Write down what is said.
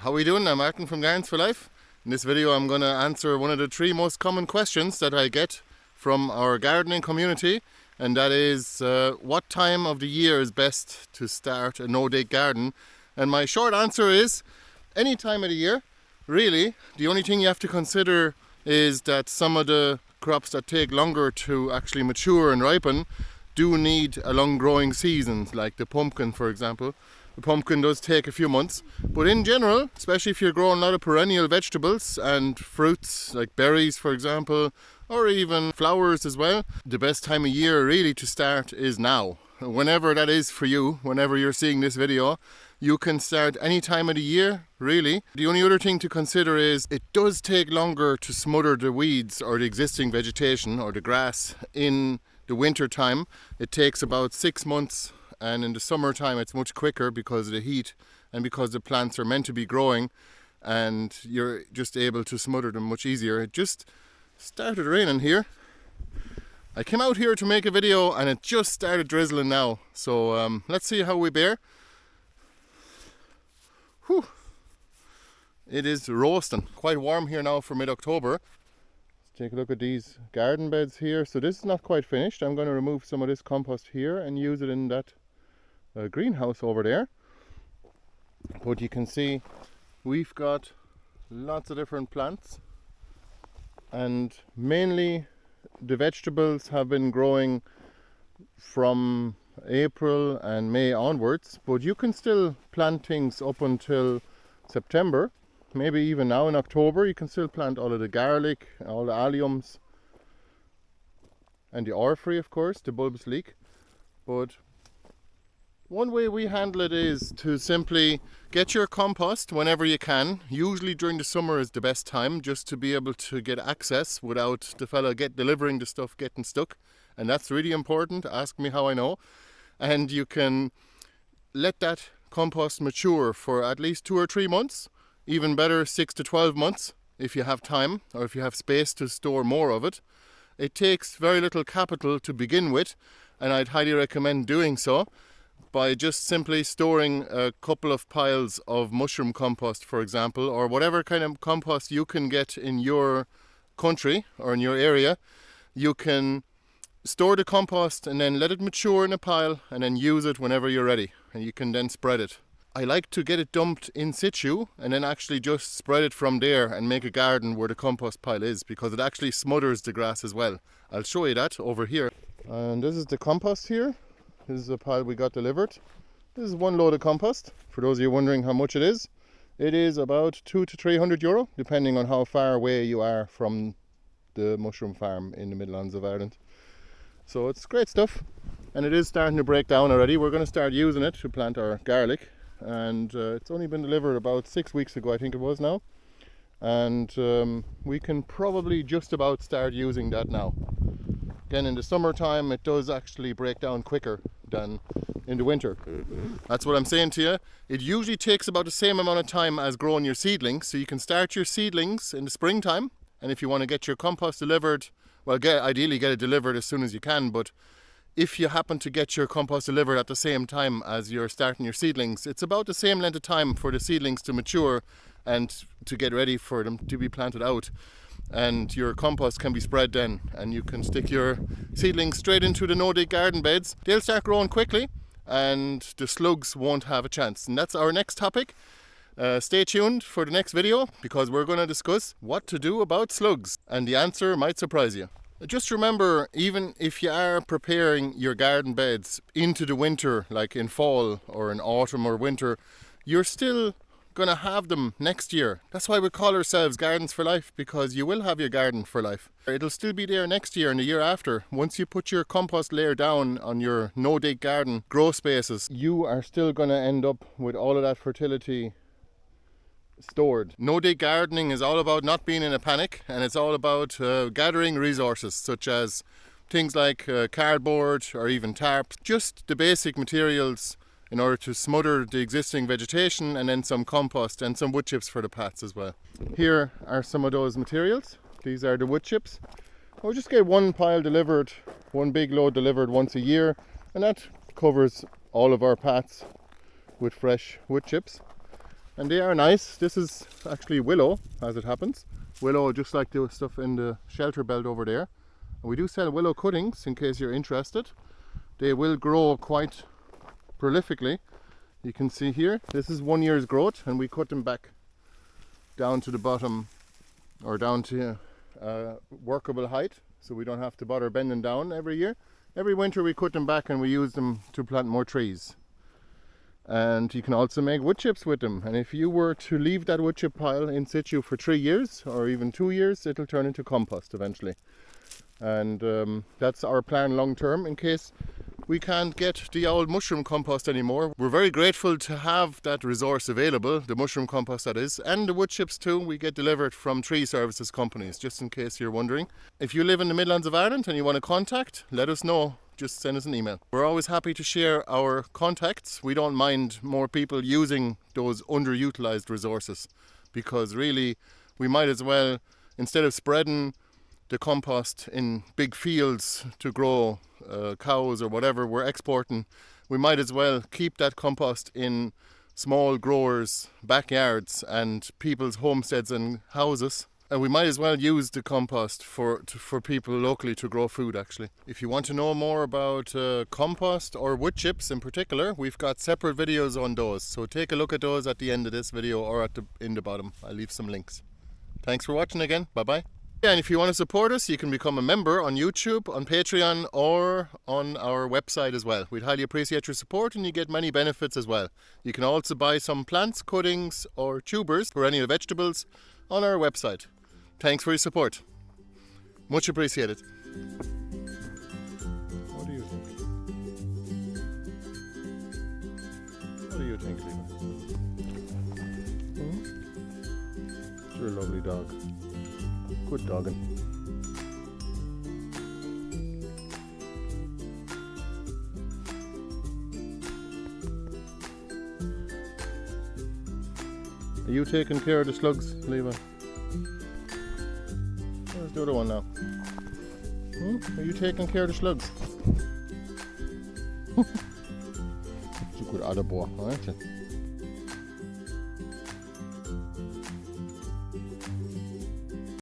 How are we doing? I'm Martin from Gardens for Life. In this video I'm going to answer one of the 3 most common questions that I get from our gardening community, and that is what time of the year is best to start a no-dig garden. And my short answer is any time of the year, really. The only thing you have to consider is that some of the crops that take longer to actually mature and ripen do need a long growing season, like the pumpkin for example. The pumpkin does take a few months, but in general, especially if you're growing a lot of perennial vegetables and fruits like berries for example, or even flowers as well, the best time of year really to start is now. Whenever that is for you, whenever you're seeing this video, you can start any time of the year, really. The only other thing to consider is it does take longer to smother the weeds or the existing vegetation or the grass in the winter time. It takes about 6 months, and in the summertime it's much quicker because of the heat and because the plants are meant to be growing and you're just able to smother them much easier. It just started raining here. I came out here to make a video and it just started drizzling now, so let's see how we bear. Whew. It is roasting. Quite warm here now for mid-October. Let's take a look at these garden beds here. So this is not quite finished. I'm going to remove some of this compost here and use it in that greenhouse over there. But you can see we've got lots of different plants, and mainly the vegetables have been growing from April and May onwards, but you can still plant things up until September, maybe even now in October. You can still plant all of the garlic, all the alliums, and the orphrey, of course, the bulbous leek. But one way we handle it is to simply get your compost whenever you can. Usually during the summer is the best time, just to be able to get access without the fella delivering the stuff getting stuck. And that's really important. Ask me how I know. And you can let that compost mature for at least 2 or 3 months. Even better, 6 to 12 months if you have time or if you have space to store more of it. It takes very little capital to begin with, and I'd highly recommend doing so by just simply storing a couple of piles of mushroom compost, for example, or whatever kind of compost you can get in your country or in your area. You can store the compost and then let it mature in a pile and then use it whenever you're ready, and you can then spread it. I like to get it dumped in situ and then actually just spread it from there and make a garden where the compost pile is, because it actually smothers the grass as well. I'll show you that over here. And this is the compost here. This is a pile we got delivered. This is 1 load of compost. For those of you wondering how much it is about 200 to 300 euro, depending on how far away you are from the mushroom farm in the Midlands of Ireland. So it's great stuff, and it is starting to break down already. We're going to start using it to plant our garlic, and it's only been delivered about 6 weeks ago, I think it was now, and we can probably just about start using that now. Again, in the summertime it does actually break down quicker than in the winter. That's what I'm saying to you. It usually takes about the same amount of time as growing your seedlings, so you can start your seedlings in the springtime, and if you want to get your compost delivered, well, ideally get it delivered as soon as you can, but if you happen to get your compost delivered at the same time as you're starting your seedlings, it's about the same length of time for the seedlings to mature and to get ready for them to be planted out. And your compost can be spread then, and you can stick your seedlings straight into the no-dig garden beds. They'll start growing quickly and the slugs won't have a chance. And that's our next topic. Stay tuned for the next video, because we're going to discuss what to do about slugs, and the answer might surprise you. Just remember, even if you are preparing your garden beds into the winter, like in fall or in autumn or winter, you're still going to have them next year. That's why we call ourselves Gardens for Life, because you will have your garden for life. It'll still be there next year and the year after. Once you put your compost layer down on your no-dig garden grow spaces, you are still going to end up with all of that fertility stored. No-dig gardening is all about not being in a panic, and it's all about gathering resources such as things like cardboard or even tarps, just the basic materials in order to smother the existing vegetation, and then some compost and some wood chips for the paths as well. Here are some of those materials. These are the wood chips. We'll just get 1 pile delivered, 1 big load delivered once a year, and that covers all of our paths with fresh wood chips. And they are nice. This is actually willow, as it happens. Willow, just like the stuff in the shelter belt over there. And we do sell willow cuttings in case you're interested. They will grow quite prolifically. You can see here, this is 1 year's growth, and we cut them back down to the bottom, or down to workable height, so we don't have to bother bending down every year. Every winter we cut them back and we use them to plant more trees. And you can also make wood chips with them, and if you were to leave that wood chip pile in situ for 3 years or even 2 years, it'll turn into compost eventually. And that's our plan long term, in case we can't get the old mushroom compost anymore. We're very grateful to have that resource available, the mushroom compost that is, and the wood chips too. We get delivered from tree services companies, just in case you're wondering. If you live in the Midlands of Ireland and you want to contact, let us know. Just send us an email. We're always happy to share our contacts. We don't mind more people using those underutilized resources, because really we might as well, instead of spreading the compost in big fields to grow cows or whatever we're exporting, we might as well keep that compost in small growers' backyards and people's homesteads and houses. And we might as well use the compost for people locally to grow food, actually. If you want to know more about compost or wood chips in particular, we've got separate videos on those. So take a look at those at the end of this video, or in the bottom. I'll leave some links. Thanks for watching again. Bye-bye. Yeah, and if you want to support us, you can become a member on YouTube, on Patreon, or on our website as well. We'd highly appreciate your support, and you get many benefits as well. You can also buy some plants, cuttings, or tubers, perennial vegetables, on our website. Thanks for your support. Much appreciated. What do you think? What do you think, Lena? You're a lovely dog. Good dogging. Are you taking care of the slugs, Levi? Where's the other one now? Are you taking care of the slugs? You're a good attaboy, aren't you?